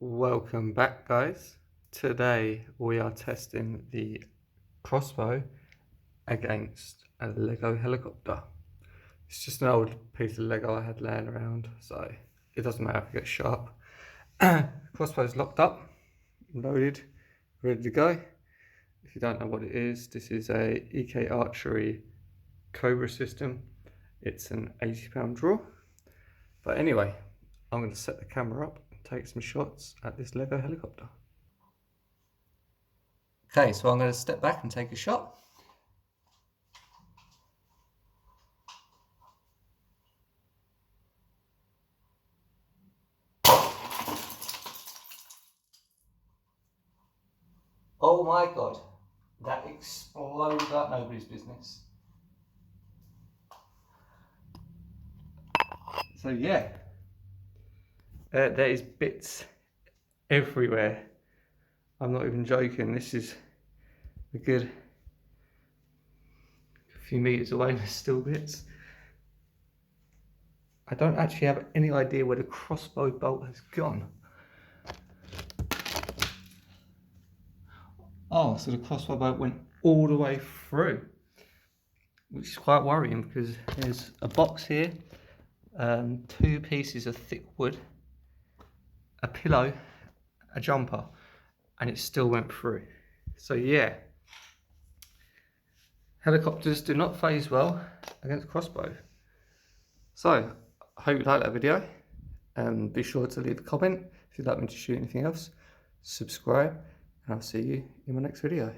Welcome back, guys. Today we are testing the crossbow against a Lego helicopter. It's just an old piece of Lego I had laying around, so it doesn't matter if it gets sharp. Crossbow's locked up, loaded, ready to go. If you don't know what it is, this is a EK Archery Cobra system. It's an 80-pound draw. But anyway, I'm going to set the camera up and take some shots at this Lego helicopter. Okay, so I'm going to step back and take a shot. Oh my god, that exploded like nobody's business. So yeah, there is bits everywhere. I'm not even joking. This is a good few meters away and there's still bits. I don't actually have any idea where the crossbow bolt has gone. Oh, so the crossbow bolt went all the way through, which is quite worrying because there's a box here, 2 pieces of thick wood, a pillow, a jumper, and it still went through. So yeah, helicopters do not phase well against crossbow. So I hope you liked that video, and be sure to leave a comment if you'd like me to shoot anything else. Subscribe, and I'll see you in my next video.